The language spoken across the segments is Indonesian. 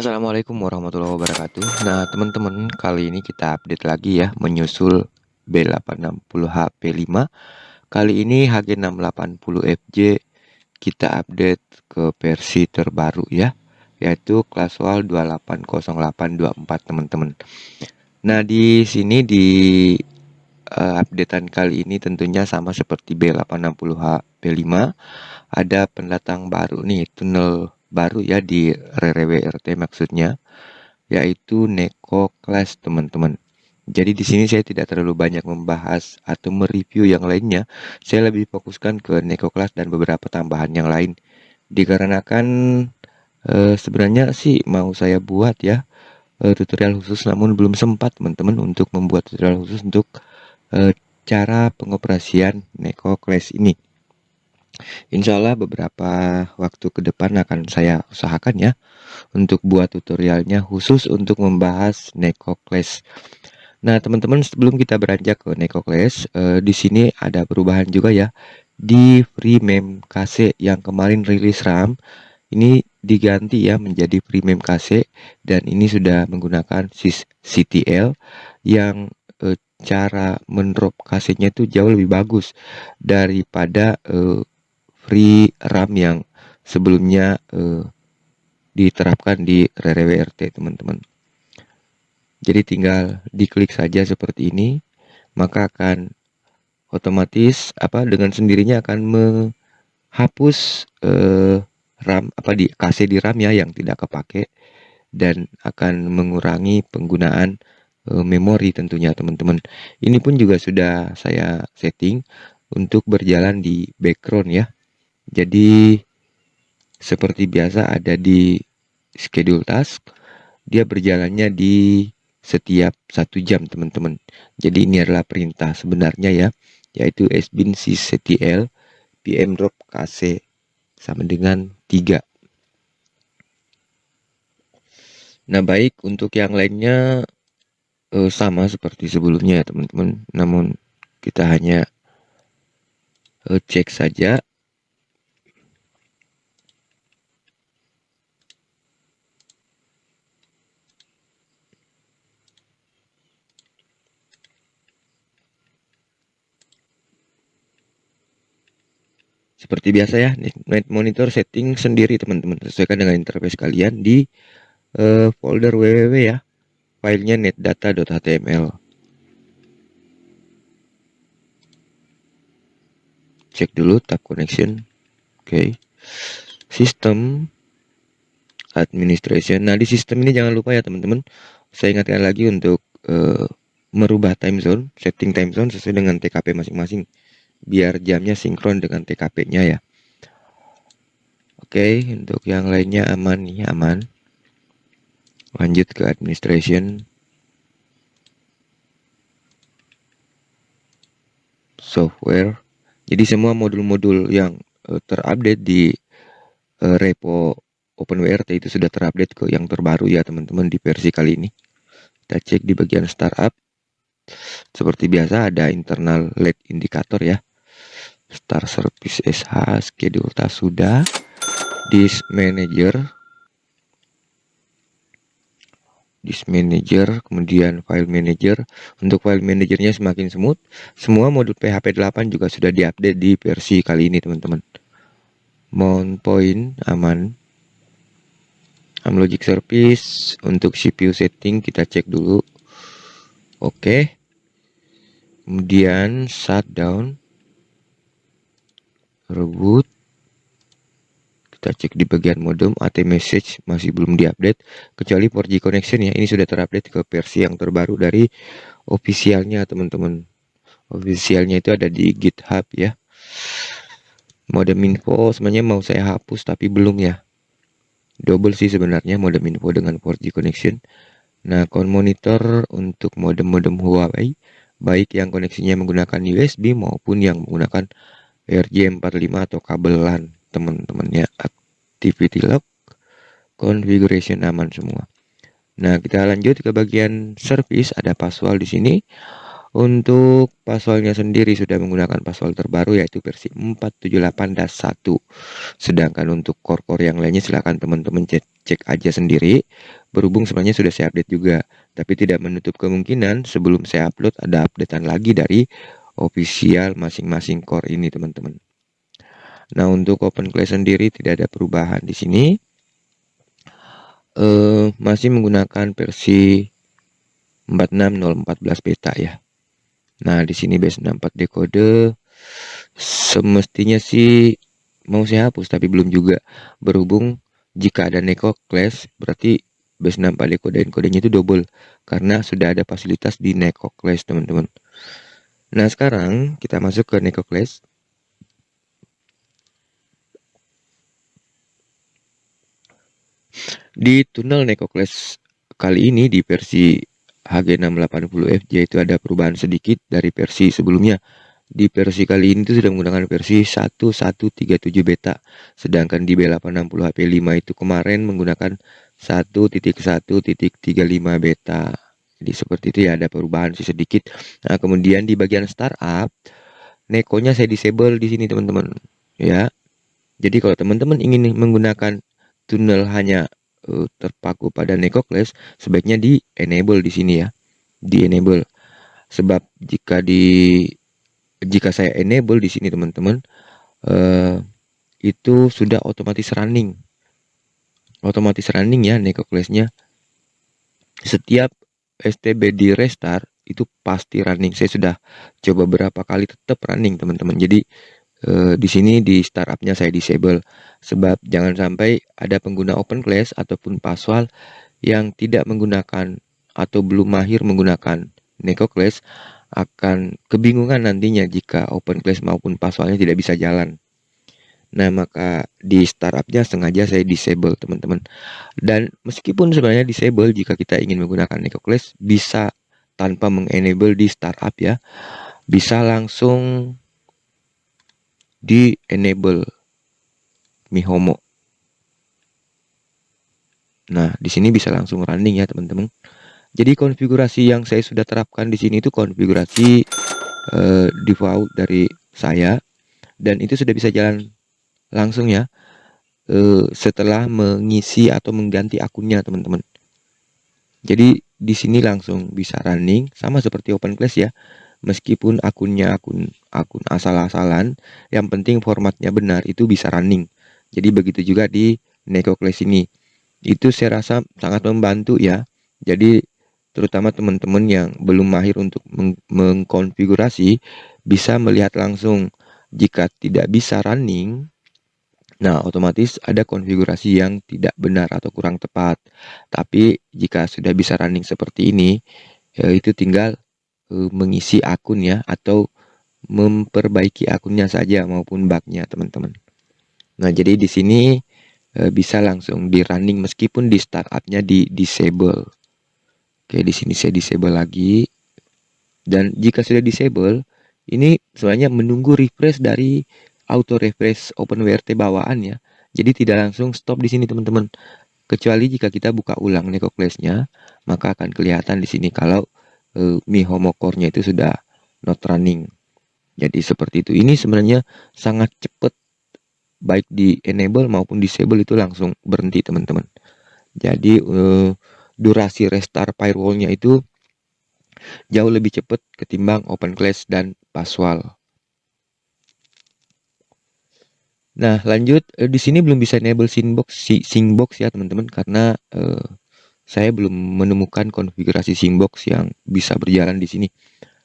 Assalamualaikum warahmatullahi wabarakatuh. Nah, teman-teman, kali ini kita update lagi ya, menyusul B860HP5. Kali ini HG680FJ kita update ke versi terbaru ya, yaitu Classwall 280824 teman-teman. Nah, di sini di updatean kali ini tentunya sama seperti B860HP5, ada pendatang baru nih, tunnel baru ya di RRWRT maksudnya, yaitu Neko Class teman-teman. Jadi di sini saya tidak terlalu banyak membahas atau mereview yang lainnya. Saya lebih fokuskan ke Neko Class dan beberapa tambahan yang lain. Dikarenakan sebenarnya sih mau saya buat ya tutorial khusus, namun belum sempat teman-teman untuk membuat tutorial khusus untuk eh, cara pengoperasian Neko Class ini. Insya Allah beberapa waktu ke depan akan saya usahakan ya untuk buat tutorialnya khusus untuk membahas Neko Class. Nah, teman-teman, sebelum kita beranjak ke Neko Class, di sini ada perubahan juga ya. Di Free Mem KC yang kemarin rilis RAM, ini diganti ya menjadi Free Mem KC, dan ini sudah menggunakan CTL yang cara mendrop KC-nya itu jauh lebih bagus daripada free RAM yang sebelumnya diterapkan di RRWRT teman-teman. Jadi tinggal diklik saja seperti ini, maka akan otomatis dengan sendirinya akan menghapus RAM di KC di RAM ya yang tidak kepake, dan akan mengurangi penggunaan memori tentunya teman-teman. Ini pun juga sudah saya setting untuk berjalan di background ya. Jadi seperti biasa ada di schedule task, dia berjalannya di setiap 1 jam teman-teman. Jadi ini adalah perintah sebenarnya ya, yaitu sbin sysctl pm drop kc sama dengan 3. Nah, baik, untuk yang lainnya sama seperti sebelumnya ya teman-teman, namun kita hanya cek saja. Seperti biasa ya, net monitor setting sendiri teman-teman, sesuaikan dengan interface kalian di folder www ya, filenya netdata.html. Cek dulu tab connection. Oke. Sistem administration. Nah, di sistem ini jangan lupa ya teman-teman, saya ingatkan lagi untuk merubah time zone, setting time zone sesuai dengan TKP masing-masing, biar jamnya sinkron dengan TKP-nya ya. Oke, untuk yang lainnya aman nih, aman. Lanjut ke administration. Software. Jadi semua modul-modul yang terupdate di repo OpenWRT itu sudah terupdate ke yang terbaru ya teman-teman di versi kali ini. Kita cek di bagian startup. Seperti biasa ada internal LED indikator ya. Start service SH, schedule task sudah. Disk manager, kemudian file manager. Untuk file manajernya semakin smooth. Semua modul PHP 8 juga sudah diupdate di versi kali ini teman-teman. Mount point aman. Amlogic service untuk CPU setting kita cek dulu. Oke. Kemudian shutdown, reboot, kita cek di bagian modem. AT message masih belum diupdate kecuali 4G connection ya. Ini sudah terupdate ke versi yang terbaru dari officialnya teman-teman. Officialnya itu ada di GitHub ya. Modem info sebenarnya mau saya hapus tapi belum ya. Double sih sebenarnya modem info dengan 4G connection. Nah, monitor untuk modem-modem Huawei, baik yang koneksinya menggunakan USB maupun yang menggunakan RJ45 atau kabel LAN teman-temannya. Activity log, configuration aman semua. Nah, kita lanjut ke bagian service. Ada password di sini. Untuk passwordnya sendiri sudah menggunakan password terbaru yaitu versi 478-1. Sedangkan untuk core-core yang lainnya silahkan teman-teman cek aja sendiri. Berhubung sebenarnya sudah saya update juga, tapi tidak menutup kemungkinan sebelum saya upload ada updatean lagi dari official masing-masing core ini teman-teman. Nah untuk OpenClaw sendiri tidak ada perubahan di sini. Masih menggunakan versi 46014 beta ya. Nah di sini base 64 decode semestinya sih mau saya hapus tapi belum juga, berhubung jika ada Neko Class berarti base 64 decode dan kodenya itu double karena sudah ada fasilitas di Neko Class teman-teman. Nah sekarang kita masuk ke Neko Class. Di tunnel Neko Class kali ini di versi HG680FJ itu ada perubahan sedikit dari versi sebelumnya. Di versi kali ini itu sudah menggunakan versi 1137 beta. Sedangkan di B860HP5 itu kemarin menggunakan 1.1.35 beta. Jadi seperti itu ya, ada perubahan sih sedikit. Nah, kemudian di bagian startup, Nekonya saya disable di sini teman-teman. Ya. Jadi kalau teman-teman ingin menggunakan tunnel hanya terpaku pada Neko Class, sebaiknya di enable di sini ya. Di enable. Sebab jika saya enable di sini teman-teman, itu sudah otomatis running ya Neko Class-nya. Setiap STB di restart itu pasti running. Saya sudah coba berapa kali tetap running teman-teman. Jadi di sini di startupnya saya disable sebab jangan sampai ada pengguna OpenClass ataupun Paswal yang tidak menggunakan atau belum mahir menggunakan Neko Class akan kebingungan nantinya jika OpenClass maupun Paswalnya tidak bisa jalan. Nah maka di startupnya sengaja saya disable teman-teman. Dan meskipun sebenarnya disable jika kita ingin menggunakan Neko Class bisa tanpa mengenable di startup ya, bisa langsung di enable Mihomo. Nah di sini bisa langsung running ya teman-teman. Jadi konfigurasi yang saya sudah terapkan di sini itu konfigurasi default dari saya dan itu sudah bisa jalan langsung ya setelah mengisi atau mengganti akunnya teman-teman. Jadi di sini langsung bisa running sama seperti OpenClass ya. Meskipun akunnya akun asal-asalan, yang penting formatnya benar itu bisa running. Jadi begitu juga di Neko Class ini. Itu saya rasa sangat membantu ya. Jadi terutama teman-teman yang belum mahir untuk mengkonfigurasi bisa melihat langsung jika tidak bisa running. Nah, otomatis ada konfigurasi yang tidak benar atau kurang tepat. Tapi jika sudah bisa running seperti ini, itu tinggal mengisi akun ya atau memperbaiki akunnya saja maupun bugnya teman-teman. Nah, jadi di sini bisa langsung di running meskipun di startupnya di disable. Oke, di sini saya disable lagi. Dan jika sudah disable, ini sebenarnya menunggu refresh dari auto refresh OpenWRT bawaan ya. Jadi tidak langsung stop di sini teman-teman. Kecuali jika kita buka ulang Neko Class-nya, maka akan kelihatan di sini kalau Mihomo Core-nya itu sudah not running. Jadi seperti itu. Ini sebenarnya sangat cepat, baik di enable maupun disable itu langsung berhenti teman-teman. Jadi durasi restart firewall-nya itu jauh lebih cepat ketimbang OpenClass dan Paswal. Nah, lanjut di sini belum bisa enable Syncbox ya teman-teman karena saya belum menemukan konfigurasi Syncbox yang bisa berjalan di sini.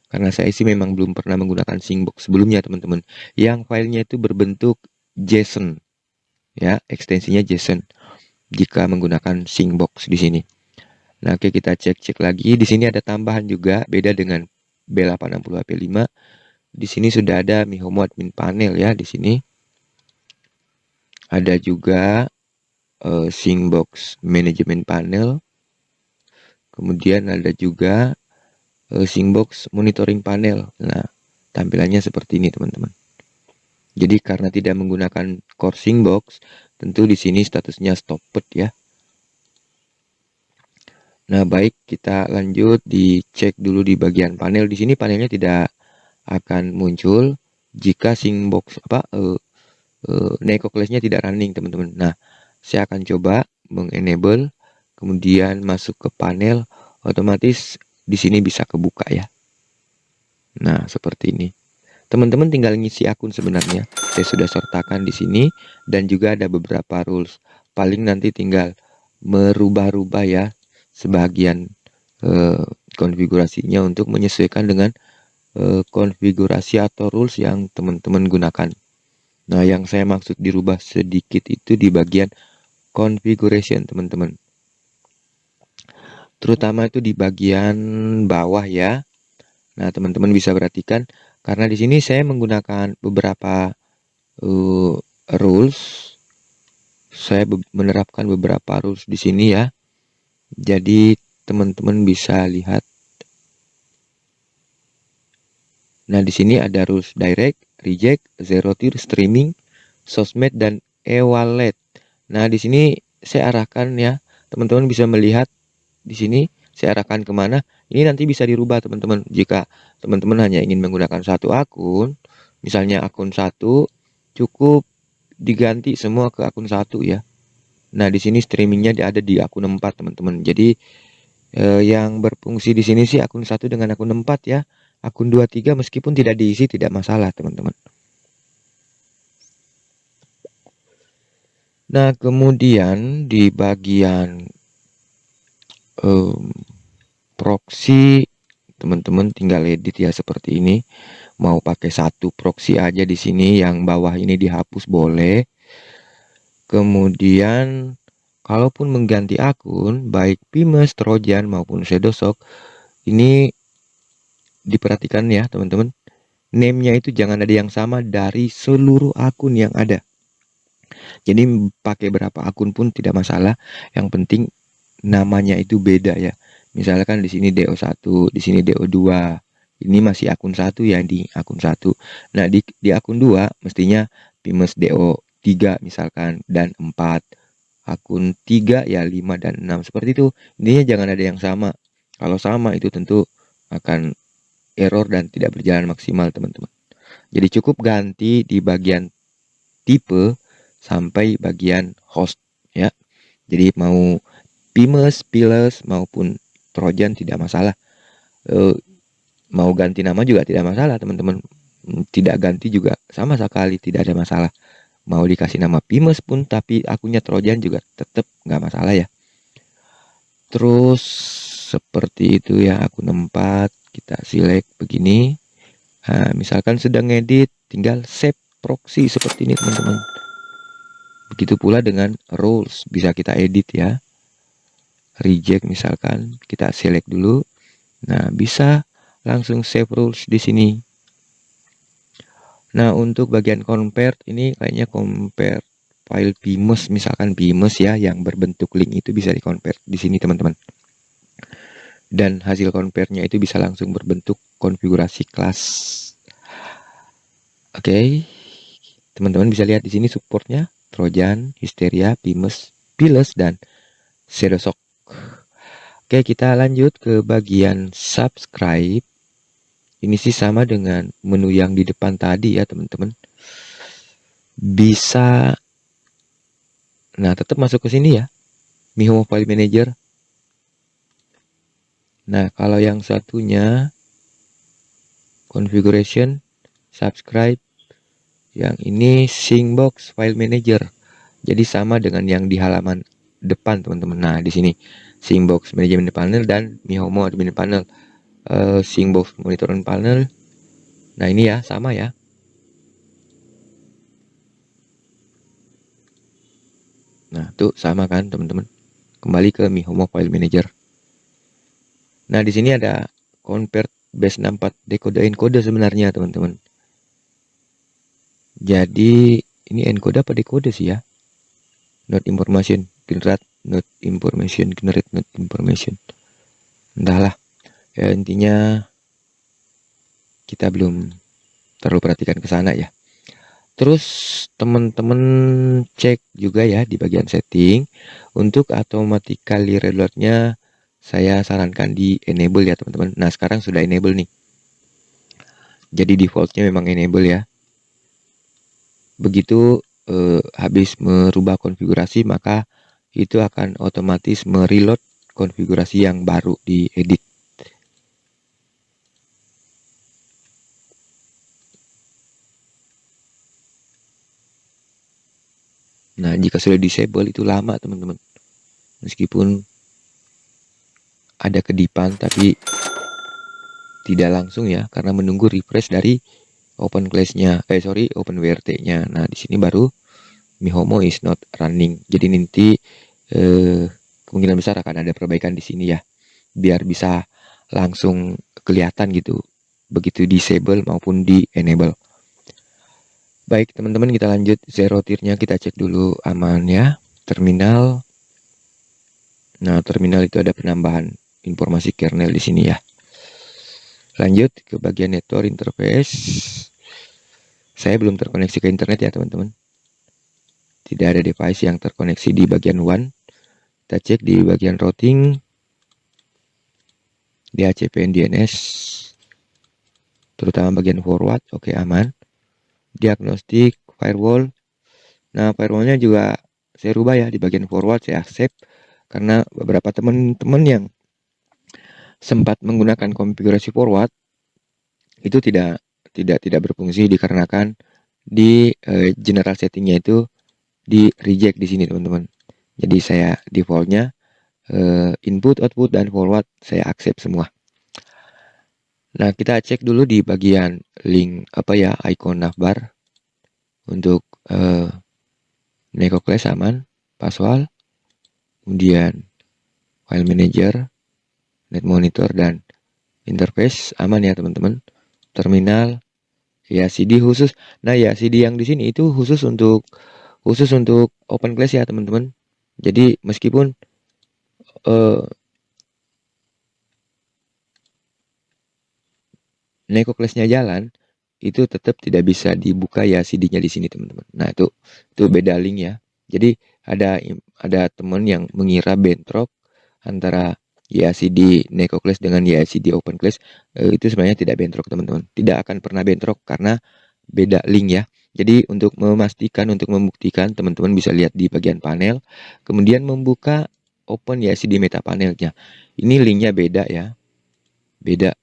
Karena saya sih memang belum pernah menggunakan Syncbox sebelumnya teman-teman. Yang filenya itu berbentuk JSON ya, ekstensinya JSON jika menggunakan Syncbox di sini. Nah, oke kita cek lagi. Di sini ada tambahan juga beda dengan B860HP5. Di sini sudah ada Mihomo admin panel ya di sini. Ada juga Syncbox Management Panel. Kemudian ada juga Syncbox Monitoring Panel. Nah, tampilannya seperti ini teman-teman. Jadi karena tidak menggunakan core Syncbox, tentu di sini statusnya stopped ya. Nah, baik, kita lanjut dicek dulu di bagian panel. Di sini panelnya tidak akan muncul jika Syncbox Neko Class-nya tidak running, teman-teman. Nah, saya akan coba mengenable, kemudian masuk ke panel, otomatis di sini bisa kebuka ya. Nah, seperti ini. Teman-teman tinggal ngisi akun sebenarnya. Saya sudah sertakan di sini dan juga ada beberapa rules. Paling nanti tinggal merubah-rubah ya sebagian konfigurasinya untuk menyesuaikan dengan konfigurasi atau rules yang teman-teman gunakan. Nah, yang saya maksud dirubah sedikit itu di bagian configuration, teman-teman. Terutama itu di bagian bawah ya. Nah, teman-teman bisa perhatikan karena di sini saya menggunakan beberapa rules. Saya menerapkan beberapa rules di sini ya. Jadi teman-teman bisa lihat. Nah, di sini ada rules direct, reject, zero tier, streaming, sosmed, dan e-wallet. Nah, di sini saya arahkan ya, teman-teman bisa melihat di sini saya arahkan kemana. Ini nanti bisa dirubah teman-teman. Jika teman-teman hanya ingin menggunakan satu akun, misalnya akun satu, cukup diganti semua ke akun satu ya. Nah, di sini streamingnya ada di akun 4 teman-teman. Jadi yang berfungsi di sini sih akun 1 dengan akun 4 ya. Akun 2, 3 meskipun tidak diisi tidak masalah teman-teman. Nah, kemudian di bagian proxy, teman-teman tinggal edit ya seperti ini. Mau pakai satu proxy aja di sini, yang bawah ini dihapus boleh. Kemudian kalaupun mengganti akun, baik Pimes, Trojan maupun Shadowsock, ini diperhatikan ya teman-teman. Name-nya itu jangan ada yang sama dari seluruh akun yang ada. Jadi pakai berapa akun pun tidak masalah. Yang penting namanya itu beda ya. Misalkan di sini DO1, di sini DO2. Ini masih akun 1 ya, di akun 1. Nah, di akun 2 mestinya Pimes DO3 misalkan dan 4. Akun 3 ya 5 dan 6 seperti itu. Intinya jangan ada yang sama. Kalau sama itu tentu akan error dan tidak berjalan maksimal, teman-teman. Jadi cukup ganti di bagian tipe sampai bagian host ya. Jadi mau Pimes, Piles maupun Trojan tidak masalah. Mau ganti nama juga tidak masalah, teman-teman. Tidak ganti juga sama sekali tidak ada masalah. Mau dikasih nama Pimes pun tapi akunnya Trojan juga tetap nggak masalah ya. Terus seperti itu ya, akun 4 kita select begini. Nah, misalkan sedang edit, tinggal save proxy seperti ini teman-teman. Begitu pula dengan rules, bisa kita edit ya. Reject misalkan, kita select dulu. Nah, bisa langsung save rules di sini. Nah, untuk bagian convert ini kayaknya convert file Pimes, misalkan Pimes ya yang berbentuk link itu bisa di-convert di sini teman-teman. Dan hasil convertnya itu bisa langsung berbentuk konfigurasi kelas. Oke. Teman-teman bisa lihat di sini supportnya Trojan, Hysteria, Pimes, Piles, dan Shadowsock. Oke, kita lanjut ke bagian subscribe. Ini sih sama dengan menu yang di depan tadi ya teman-teman. Bisa, nah tetap masuk ke sini ya, Mihomo File Manager. Nah, kalau yang satunya configuration, subscribe, yang ini Syncbox File Manager. Jadi sama dengan yang di halaman depan teman-teman. Nah, di sini Syncbox Management Panel dan Mihomo Admin Panel. Syncbox Monitoring Panel. Nah, ini ya sama ya. Nah, tuh sama kan teman-teman. Kembali ke Mihomo File Manager. Nah, di sini ada convert base 64 decode encode sebenarnya teman-teman. Jadi ini encode apa decode sih ya? Not information generate, not information generate, not information. Entahlah. Ya, intinya kita belum terlalu perhatikan ke sana ya. Terus teman-teman cek juga ya di bagian setting untuk automatically reloadnya saya sarankan di enable ya teman-teman. Nah, sekarang sudah enable nih. Jadi defaultnya memang enable ya. Begitu habis merubah konfigurasi, maka itu akan otomatis mereload konfigurasi yang baru diedit. Nah, jika sudah disable itu lama teman-teman. Meskipun ada kedipan tapi tidak langsung ya, karena menunggu refresh dari OpenClass-nya, OpenWRT-nya. Nah, di sini baru Mihomo is not running. Jadi nanti kemungkinan besar akan ada perbaikan di sini ya, biar bisa langsung kelihatan gitu, begitu disable maupun di enable. Baik teman-teman, kita lanjut. Zero tier-nya kita cek dulu aman ya. Terminal. Nah, terminal itu ada penambahan informasi kernel di sini ya. Lanjut ke bagian network interface. Saya belum terkoneksi ke internet ya teman-teman. Tidak ada device yang terkoneksi di bagian WAN. Kita cek di bagian routing, DHCP DNS, terutama bagian forward, oke aman. Diagnostik, firewall. Nah, firewallnya juga saya rubah ya, di bagian forward saya accept, karena beberapa teman-teman yang sempat menggunakan konfigurasi forward itu tidak berfungsi dikarenakan di general settingnya itu di reject di sini teman-teman. Jadi saya defaultnya input, output, dan forward saya accept semua. Nah, kita cek dulu di bagian link icon navbar untuk NecoClass aman, password, kemudian file manager, net monitor, dan interface aman ya teman-teman. Terminal ya, CD khusus. Nah ya, CD yang di sini itu khusus untuk OpenClass ya teman-teman. Jadi meskipun NecoClass-nya jalan, itu tetap tidak bisa dibuka ya CD-nya di sini teman-teman. Nah, itu beda link ya. Jadi ada teman yang mengira bentrok antara YACD NecoClass dengan YACD OpenClass. Itu sebenarnya tidak bentrok teman-teman. Tidak akan pernah bentrok karena beda link ya. Jadi untuk memastikan, untuk membuktikan, teman-teman bisa lihat di bagian panel, kemudian membuka Open YACD meta panelnya. Ini linknya beda ya, beda.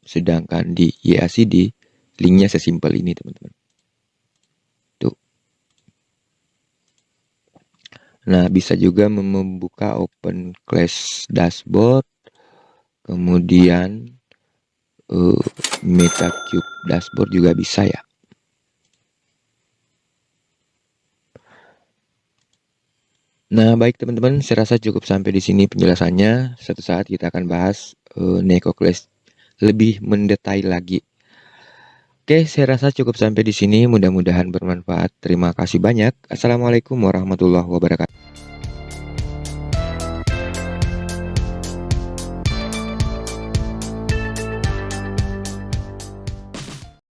Sedangkan di YACD linknya sesimpel ini teman-teman. Tuh. Nah, bisa juga membuka OpenClass dashboard, kemudian MetaCube dashboard juga bisa ya. Nah, baik teman-teman, saya rasa cukup sampai di sini penjelasannya. Suatu saat kita akan bahas NecoClass lebih mendetail lagi. Oke, saya rasa cukup sampai di sini. Mudah-mudahan bermanfaat. Terima kasih banyak. Assalamualaikum warahmatullahi wabarakatuh.